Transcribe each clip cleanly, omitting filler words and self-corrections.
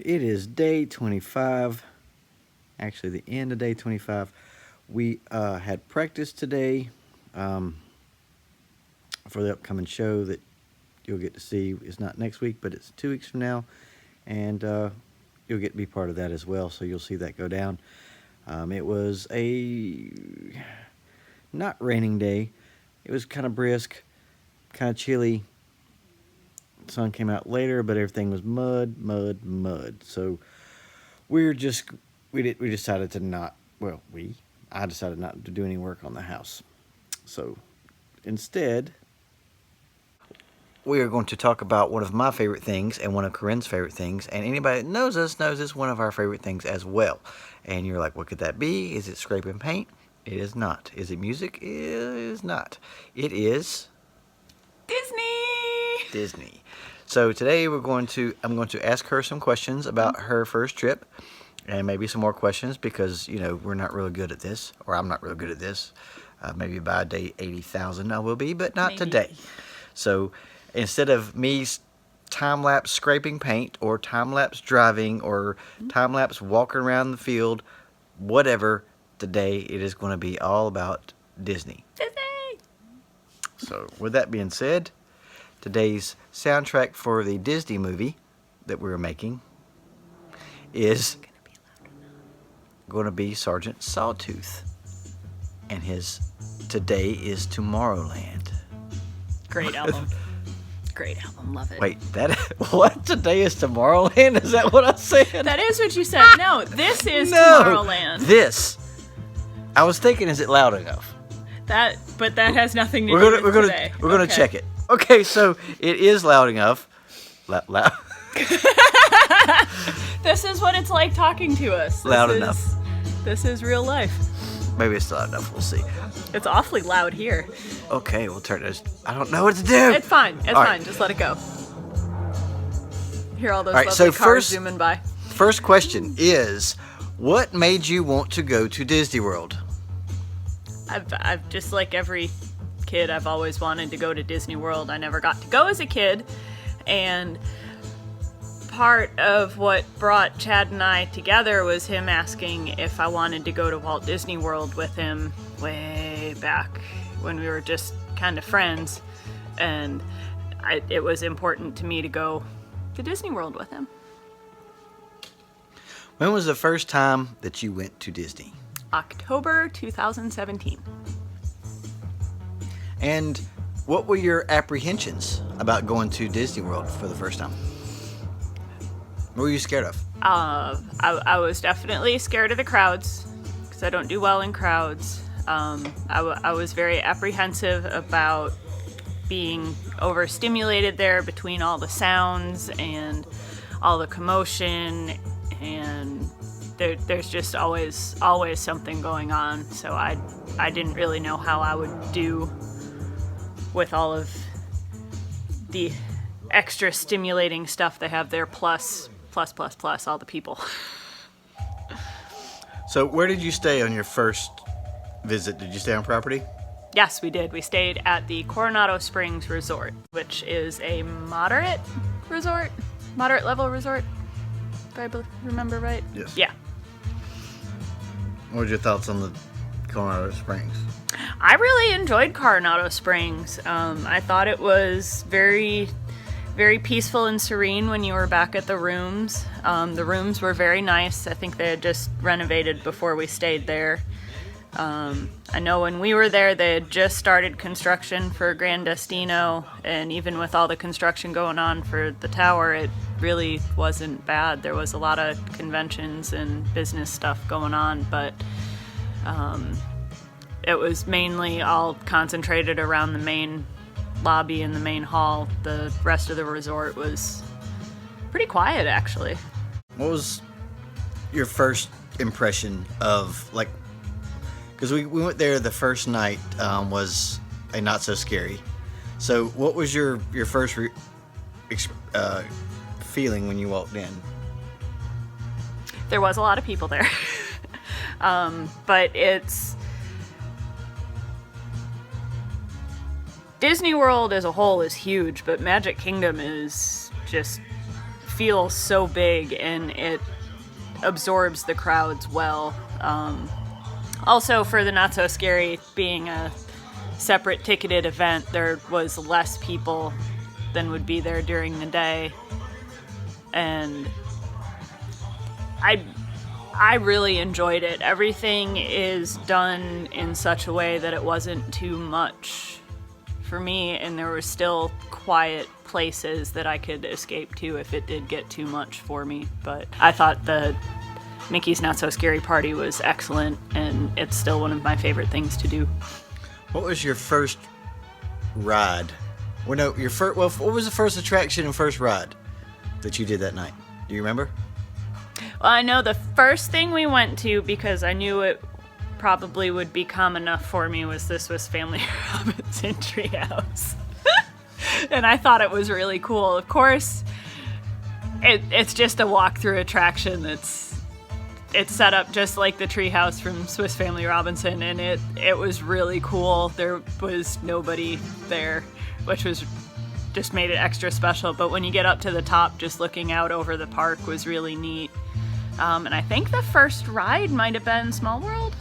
it is day 25. Actually, the end of day 25. We had practice today for the upcoming show that you'll get to see. It's not next week, but it's 2 weeks from now. And you'll get to be part of that as well, so you'll see that go down. It was a not raining day. It was kind of brisk, kind of chilly. The sun came out later, but everything was mud. So we decided to not. I decided not to do any work on the house. So instead, we are going to talk about one of my favorite things and one of Corinne's favorite things. And anybody that knows us knows it's one of our favorite things as well. And you're like, what could that be? Is it scraping paint? It is not. Is it music? It is not. It is Disney. So today I'm going to ask her some questions about her first trip, and maybe some more questions because we're not really good at this, or I'm not really good at this. Maybe by day 80,000 I will be, but not today. So instead of me time-lapse scraping paint or time-lapse driving or time-lapse walking around the field, whatever, today it is going to be all about Disney. So with that being said, today's soundtrack for the Disney movie that we're making is going to be Sergeant Sawtooth. And his Today is Tomorrowland. Great album. Great album. Love it. Wait, what? Today is Tomorrowland? Is that what I said? That is what you said. No, this is Tomorrowland. This. I was thinking, is it loud enough? But that has nothing to do with today. We're gonna check it. Okay, so it is loud enough. Loud. This is what it's like talking to us. Loud enough. This is real life. Maybe it's loud enough. We'll see. It's awfully loud here. Okay, we'll turn this. I don't know what to do. It's fine. It's fine. Just let it go. Hear all those lovely cars zooming by. First question is, what made you want to go to Disney World? I've just like every kid, I've always wanted to go to Disney World. I never got to go as a kid, and part of what brought Chad and I together was him asking if I wanted to go to Walt Disney World with him way back when we were just kind of friends, and it was important to me to go to Disney World with him. When was the first time that you went to Disney? October 2017. And what were your apprehensions about going to Disney World for the first time? What were you scared of? I was definitely scared of the crowds because I don't do well in crowds. I was very apprehensive about being overstimulated there between all the sounds and all the commotion, and there's just always something going on. So I didn't really know how I would do with all of the extra stimulating stuff they have there, plus all the people. So where did you stay on your first visit? Did you stay on property? Yes, we did. We stayed at the Coronado Springs Resort, which is a moderate level resort, if I remember right. Yes. Yeah. What were your thoughts on the Coronado Springs? I really enjoyed Coronado Springs. I thought it was very, very peaceful and serene when you were back at the rooms. The rooms were very nice. I think they had just renovated before we stayed there. I know when we were there, they had just started construction for Grand Destino, and even with all the construction going on for the tower, it really wasn't bad. There was a lot of conventions and business stuff going on, but it was mainly all concentrated around the main lobby and the main hall. The rest of the resort was pretty quiet, actually. What was your first impression of, like, because we went there the first night was a not so scary. So what was your first feeling when you walked in? There was a lot of people there. But Disney World as a whole is huge, but Magic Kingdom is just feels so big and it absorbs the crowds well. Also, for the Not So Scary being a separate ticketed event, there was less people than would be there during the day, and I really enjoyed it. Everything is done in such a way that it wasn't too much for me, and there were still quiet places that I could escape to if it did get too much for me. But I thought the Mickey's Not So Scary Party was excellent, and it's still one of my favorite things to do. What was your first ride? Well, no, what was the first attraction and first ride that you did that night? Do you remember? Well, I know the first thing we went to, because I knew it probably would become enough for me, was the Swiss Family Robinson Treehouse. And I thought it was really cool. Of course, it's just a walk-through attraction it's set up just like the treehouse from Swiss Family Robinson, and it was really cool. There was nobody there, which was just made it extra special. But when you get up to the top, just looking out over the park was really neat. And I think the first ride might have been Small World.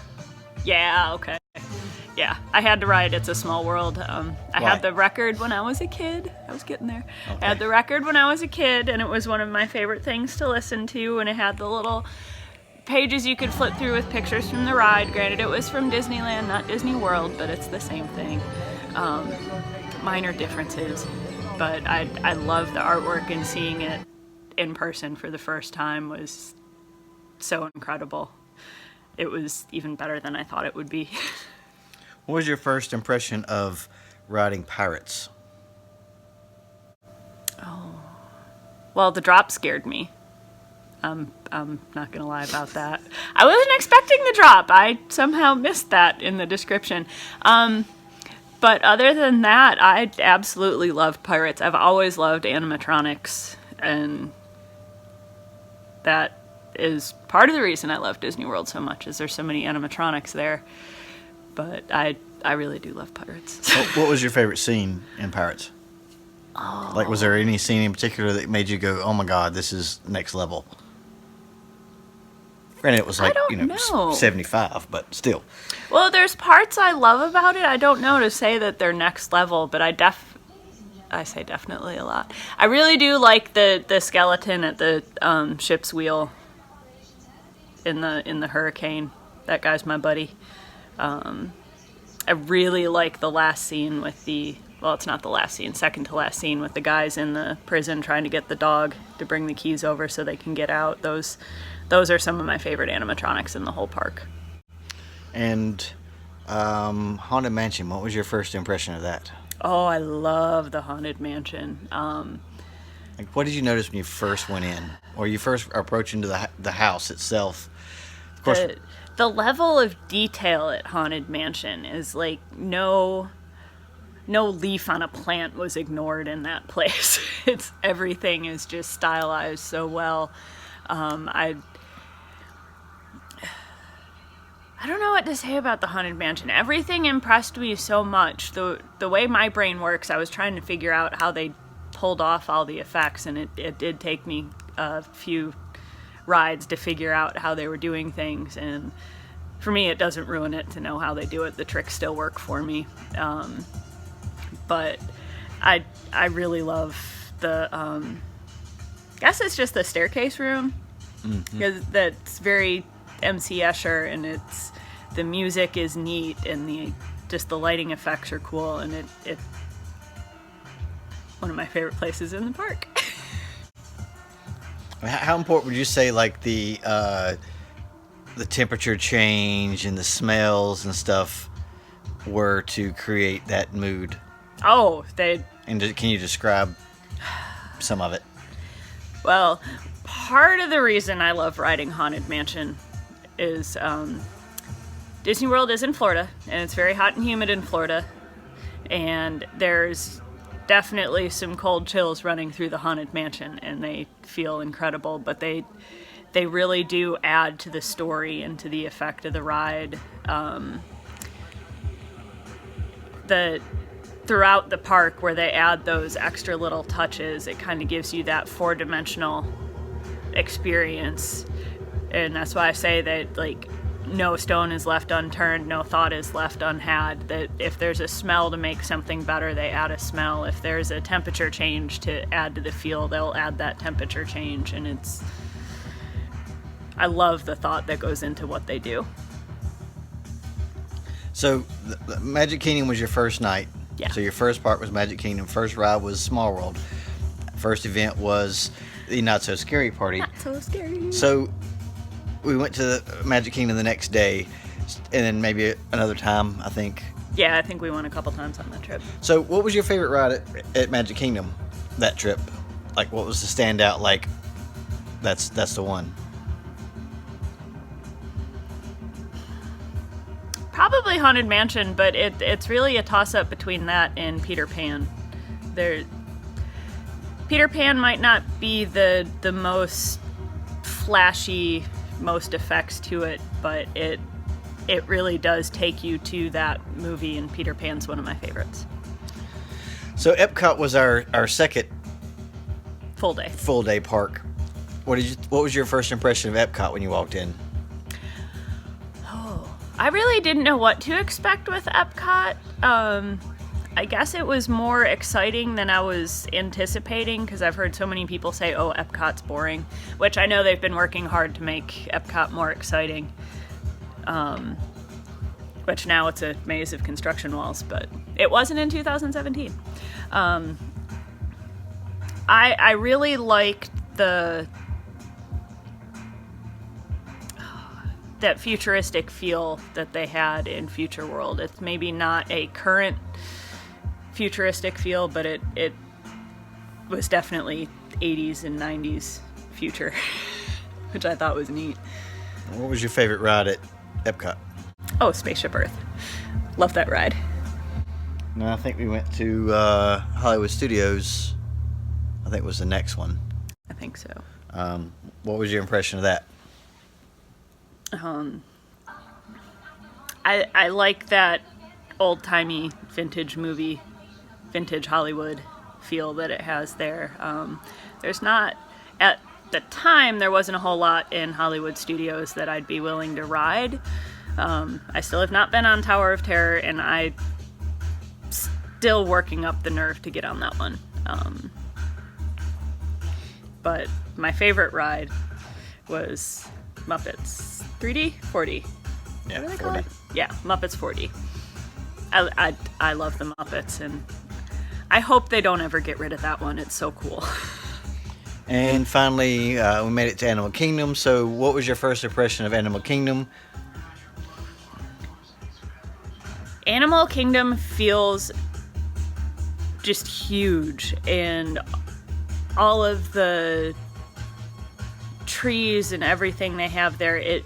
Yeah, okay. Yeah, I had to ride It's a Small World. I had the record when I was a kid. I was getting there. Okay. I had the record when I was a kid, and it was one of my favorite things to listen to, and it had the little pages you could flip through with pictures from the ride. Granted, it was from Disneyland, not Disney World, but it's the same thing. Minor differences, but I love the artwork, and seeing it in person for the first time was so incredible. It was even better than I thought it would be. What was your first impression of riding Pirates? Oh, well, the drop scared me. I'm not gonna lie about that. I wasn't expecting the drop. I somehow missed that in the description. But other than that, I absolutely loved Pirates. I've always loved animatronics, and that is part of the reason I love Disney World so much, is there's so many animatronics there. But I really do love Pirates. What was your favorite scene in Pirates? Oh. Like, was there any scene in particular that made you go, oh my god, this is next level? Granted, it was like, 75, but still. Well, there's parts I love about it. I don't know to say that they're next level, but I say definitely a lot. I really do like the skeleton at the ship's wheel in the hurricane. That guy's my buddy. I really like the last scene with it's not the last scene, second to last scene with the guys in the prison trying to get the dog to bring the keys over so they can get out. Those are some of my favorite animatronics in the whole park. And Haunted Mansion, what was your first impression of that? Oh, I love the Haunted Mansion. Like, what did you notice when you first went in, or you first approached into the house itself? Of course, the level of detail at Haunted Mansion is like no leaf on a plant was ignored in that place. Everything is just stylized so well. I don't know what to say about the Haunted Mansion. Everything impressed me so much. The way my brain works, I was trying to figure out how they pulled off all the effects, and it did take me a few rides to figure out how they were doing things. And for me, it doesn't ruin it to know how they do it. The tricks still work for me. But I really love the, I guess it's just the staircase room. Because that's very MC Escher, and the music is neat, and the lighting effects are cool, and it one of my favorite places in the park. How important would you say, like, the temperature change and the smells and stuff were to create that mood? Oh, And can you describe some of it? Well, part of the reason I love riding Haunted Mansion is Disney World is in Florida, and it's very hot and humid in Florida, and there's definitely some cold chills running through the Haunted Mansion, and they feel incredible, but they really do add to the story and to the effect of the ride. throughout the park where they add those extra little touches, it kind of gives you that 4-dimensional experience. And that's why I say that, like, no stone is left unturned, no thought is left unhad. That if there's a smell to make something better, they add a smell. If there's a temperature change to add to the feel, they'll add that temperature change. And I love the thought that goes into what they do. So, the Magic Kingdom was your first night. Yeah. So your first part was Magic Kingdom. First ride was Small World. First event was the Not So Scary Party. Not so scary. So we went to the Magic Kingdom the next day, and then maybe another time, I think. Yeah, I think we went a couple times on that trip. So what was your favorite ride at Magic Kingdom that trip? Like, what was the standout? Like, that's the one. Probably Haunted Mansion, but it's really a toss-up between that and Peter Pan. Peter Pan might not be the most flashy, most effects to it, but it really does take you to that movie, and Peter Pan's one of my favorites. So Epcot was our second Full day park. What was your first impression of Epcot when you walked in? I really didn't know what to expect with Epcot. I guess it was more exciting than I was anticipating, because I've heard so many people say, oh, Epcot's boring, which I know they've been working hard to make Epcot more exciting. Which now it's a maze of construction walls, but it wasn't in 2017. I really liked that futuristic feel that they had in Future World. It's maybe not a current futuristic feel, but it was definitely 80s and 90s future, which I thought was neat. What was your favorite ride at Epcot? Oh, Spaceship Earth. Love that ride. No, I think we went to Hollywood Studios. I think was the next one. I think so. What was your impression of that? I like that old-timey vintage movie, vintage Hollywood feel that it has there. There's not, at the time, there wasn't a whole lot in Hollywood Studios that I'd be willing to ride. I still have not been on Tower of Terror, and I still working up the nerve to get on that one. But my favorite ride was Muppets 3D? 4D? Yeah, What do they 4D. call it? Yeah, Muppets 4D. I love the Muppets, and I hope they don't ever get rid of that one. It's so cool. And finally, we made it to Animal Kingdom. So what was your first impression of Animal Kingdom? Animal Kingdom feels just huge, and all of the trees and everything they have there, it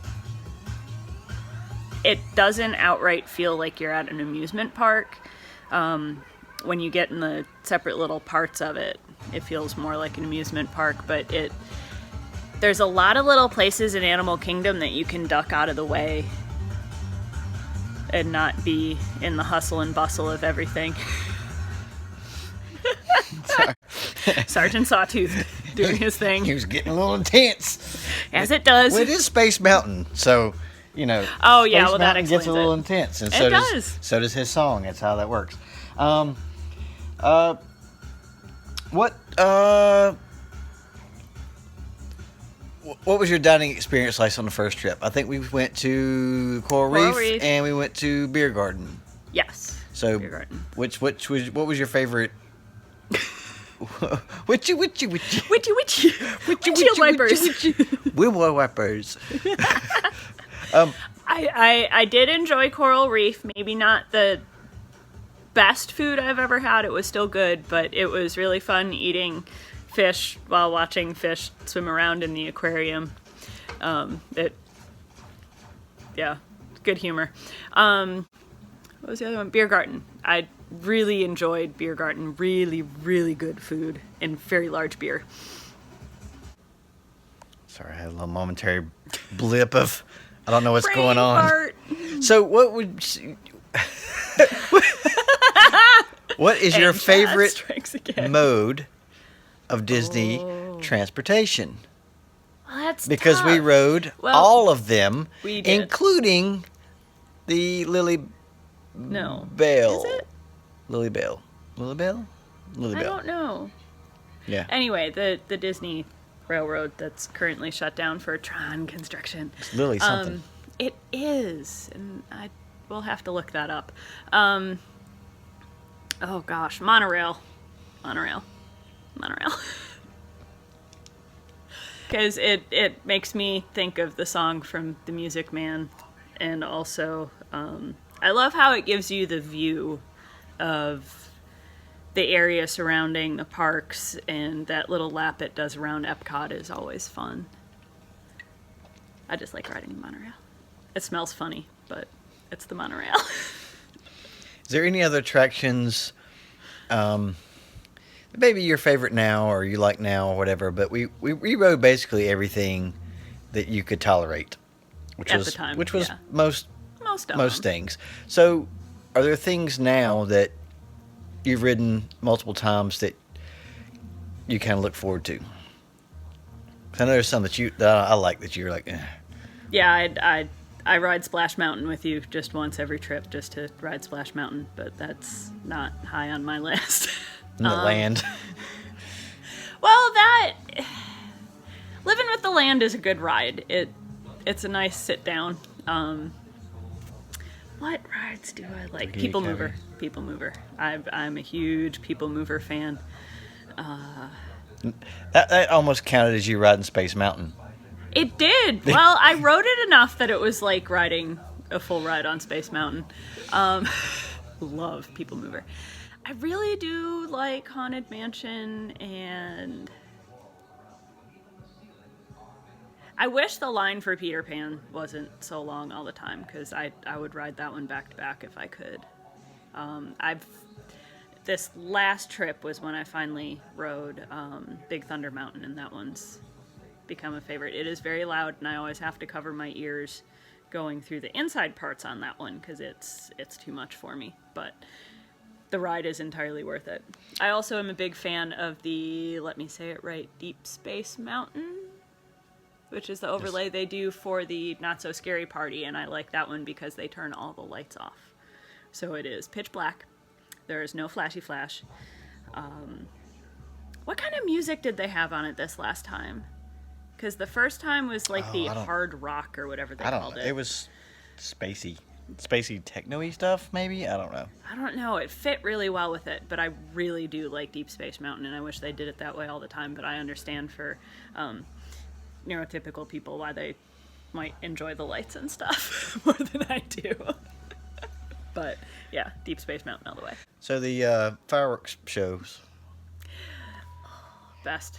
doesn't outright feel like you're at an amusement park. When you get in the separate little parts of it, it feels more like an amusement park, but there's a lot of little places in Animal Kingdom that you can duck out of the way and not be in the hustle and bustle of everything. Sergeant Sawtooth doing his thing. He was getting a little intense. As it does. Well, it is Space Mountain, so, you know. Oh, yeah, Space well, that Mountain gets explains a little it. intense. And It so does. So does his song. That's how that works. What was your dining experience like on the first trip? I think we went to Coral Reef and we went to Beer Garden. Yes. So, Beer Garden. what was your favorite? Witchy. Witchy. Windshield wipers. Windshield wipers. I did enjoy Coral Reef. Maybe not the best food I've ever had. It was still good, but it was really fun eating fish while watching fish swim around in the aquarium. Good humor. What was the other one? Beer Garden. I really enjoyed Beer Garden. Really, really good food and very large beer. Sorry, I had a little momentary blip of I don't know what's Brain going on. fart. So what What is your And Chad favorite strikes again. mode of Disney transportation? Well, that's Because we tough. rode Well, all of them, we did. including the Lily No. Bell. Is it? Lily Bell. Lily Bell? Lily I Bell. don't know. Yeah. Anyway, the Disney Railroad that's currently shut down for Tron construction. It's Lily something. It is, and I will have to look that up. Oh gosh, monorail. Because it makes me think of the song from The Music Man, and also I love how it gives you the view of the area surrounding the parks, and that little lap it does around Epcot is always fun. I just like riding a monorail. It smells funny, but it's the monorail. Is there any other attractions, maybe your favorite now or you like now or whatever, but we rode basically everything that you could tolerate, which At was the time, which was yeah. most Most of them. things. So are there things now that you've ridden multiple times that you kind of look forward to? 'Cause I know there's some that I like that you're like, eh. Yeah, I ride Splash Mountain with you just once every trip just to ride Splash Mountain, but that's not high on my list. In the land. Well, Living with the Land is a good ride. It's a nice sit down. What rides do I like? People Mover. I'm a huge People Mover fan. That almost counted as you riding Space Mountain. It did. Well, I rode it enough that it was like riding a full ride on Space Mountain. Love People Mover. I really do like Haunted Mansion, and I wish the line for Peter Pan wasn't so long all the time, because I would ride that one back to back if I could. This last trip was when I finally rode Big Thunder Mountain, and that one's become a favorite. It is very loud, and I always have to cover my ears going through the inside parts on that one because it's too much for me. But the ride is entirely worth it. I also am a big fan of the, let me say it right, Deep Space Mountain, which is the overlay they do for the Not So Scary Party, and I like that one because they turn all the lights off. So it is pitch black. There is no flashy flash. What kind of music did they have on it this last time? Because the first time was like the hard rock or whatever they called it. It was spacey techno-y stuff, maybe? I don't know. I don't know. It fit really well with it, but I really do like Deep Space Mountain, and I wish they did it that way all the time, but I understand for neurotypical people why they might enjoy the lights and stuff more than I do. But yeah, Deep Space Mountain all the way. So the fireworks shows. Best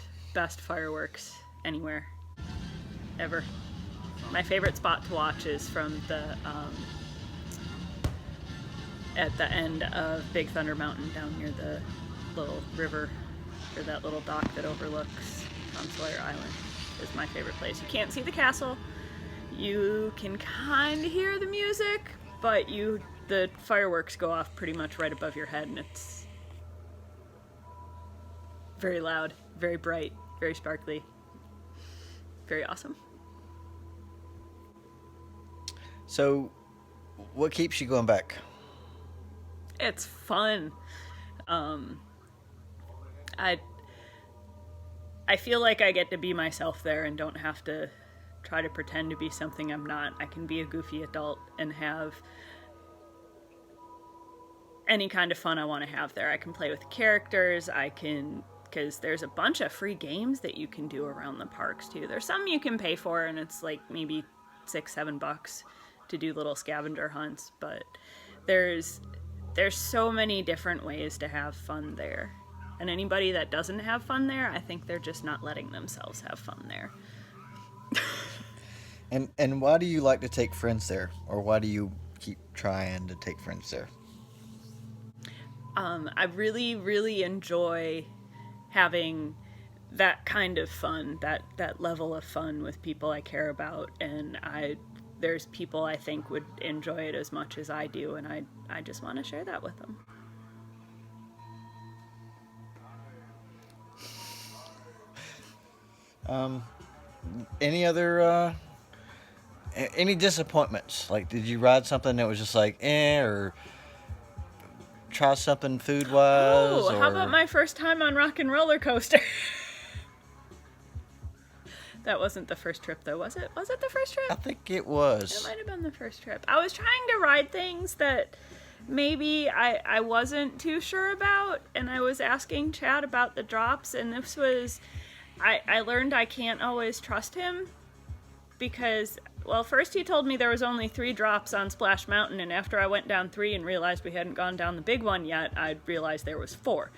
fireworks anywhere, ever. My favorite spot to watch is from the at the end of Big Thunder Mountain down near the little river, or that little dock that overlooks on Sawyer Island. Is my favorite place. You can't see the castle. You can kind of hear the music, but the fireworks go off pretty much right above your head, and it's very loud, very bright, very sparkly, very awesome. So, what keeps you going back? It's fun. I feel like I get to be myself there and don't have to try to pretend to be something I'm not. I can be a goofy adult and have any kind of fun I want to have there. I can play with the characters. Because there's a bunch of free games that you can do around the parks too. There's some you can pay for, and it's like maybe $6-7 to do little scavenger hunts, but there's so many different ways to have fun there. And anybody that doesn't have fun there, I think they're just not letting themselves have fun there. And why do you like to take friends there? Or why do you keep trying to take friends there? I really, really enjoy having that kind of fun, that level of fun with people I care about, and there's people I think would enjoy it as much as I do, and I just want to share that with them. Any other any disappointments? Like, did you ride something that was just like or try something food wise? Oh, how about my first time on Rock and Roller Coaster? That wasn't the first trip, though, was it? Was it the first trip? I think it was. It might have been the first trip. I was trying to ride things that maybe I wasn't too sure about, and I was asking Chad about the drops, and this was... I learned I can't always trust him, because, well, first he told me there was only 3 drops on Splash Mountain, and after I went down 3 and realized we hadn't gone down the big one yet, I realized there was 4.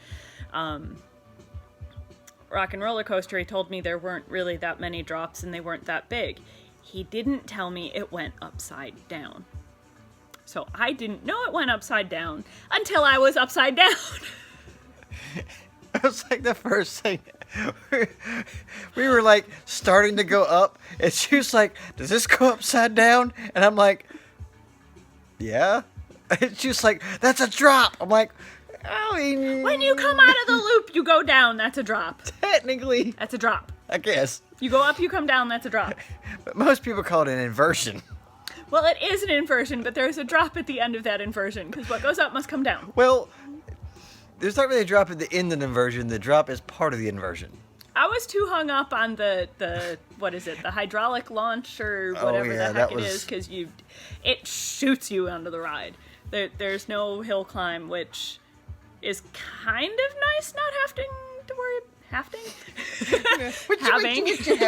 Rock and Roller Coaster, he told me there weren't really that many drops and they weren't that big. He didn't tell me it went upside down. So I didn't know it went upside down until I was upside down. It was like the first thing. We were like starting to go up, and she was like, "Does this go upside down?" And I'm like, "Yeah." And she was like, "That's a drop." I'm like, I mean, when you come out of the loop, you go down, that's a drop. Technically. That's a drop. I guess. You go up, you come down, that's a drop. But most people call it an inversion. Well, it is an inversion, but there's a drop at the end of that inversion, because what goes up must come down. Well, there's not really a drop at the end of the inversion. The drop is part of the inversion. I was too hung up on the what is it, the hydraulic launch or whatever the heck it is, because it shoots you onto the ride. There's no hill climb, which is kind of nice not having to worry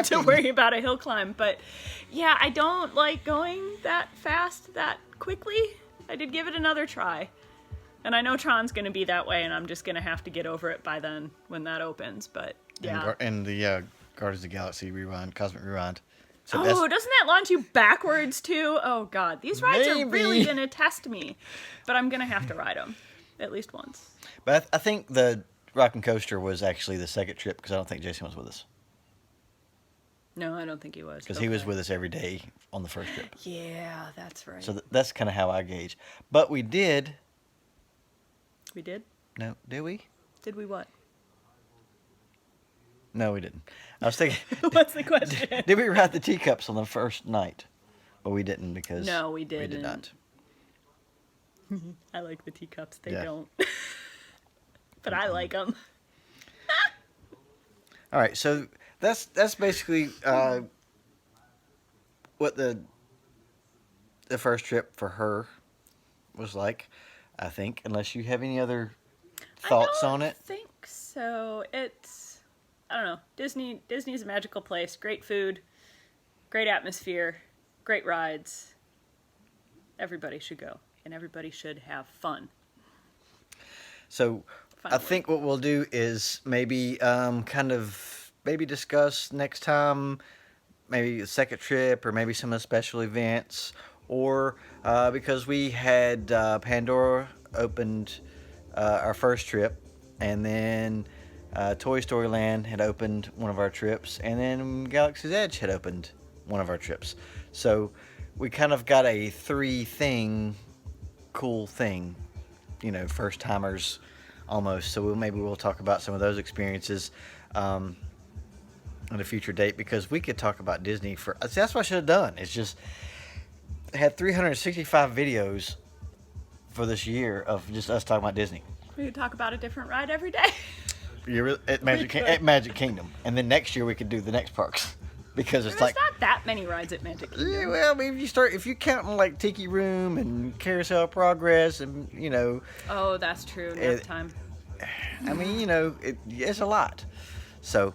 to worry about a hill climb. But yeah, I don't like going that fast that quickly. I did give it another try, and I know Tron's gonna be that way, and I'm just gonna have to get over it by then when that opens. But yeah, and the Guardians of the Galaxy Rewind, Cosmic Rewind. So doesn't that launch you backwards too? Oh god, these rides are really gonna test me, but I'm gonna have to ride them at least once. But I think the Rock and Coaster was actually the second trip, because I don't think Jason was with us. No, I don't think he was. Because he was with us every day on the first trip. Yeah, that's right. So that's kind of how I gauge. But we did. We did? No, did we? Did we what? No, we didn't. I was thinking. What's the question? Did we ride the teacups on the first night? But we didn't, because no, we didn't. We did not. I like the teacups. They Yeah. don't. But I like them. All right, so that's basically what the first trip for her was like, I think. Unless you have any other thoughts on it. I think so. I don't know. Disney's a magical place. Great food, great atmosphere, great rides. Everybody should go, and everybody should have fun. So I think what we'll do is maybe maybe discuss next time, maybe a second trip, or maybe some of the special events, or because we had Pandora opened our first trip, and then Toy Story Land had opened one of our trips, and then Galaxy's Edge had opened one of our trips. So we kind of got a 3 cool thing, first timers almost. So maybe we'll talk about some of those experiences on a future date, because we could talk about Disney for. That's what I should have done. It's just I had 365 videos for this year of just us talking about Disney. We could talk about a different ride every day. At Magic Kingdom, and then next year we could do the next parks, because There's not that many rides at Magic Kingdom. Yeah, well, I mean, if you count like Tiki Room and Carousel of Progress, and Oh, that's true. Nap time. I mean, it's a lot. So,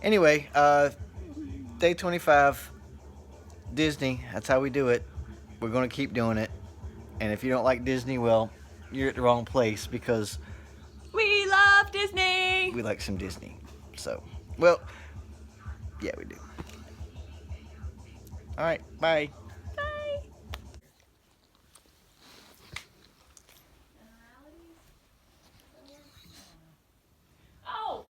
anyway, day 25, Disney. That's how we do it. We're gonna keep doing it. And if you don't like Disney, well, you're at the wrong place, because we love Disney. We like some Disney. So, well, yeah, we do. All right, bye.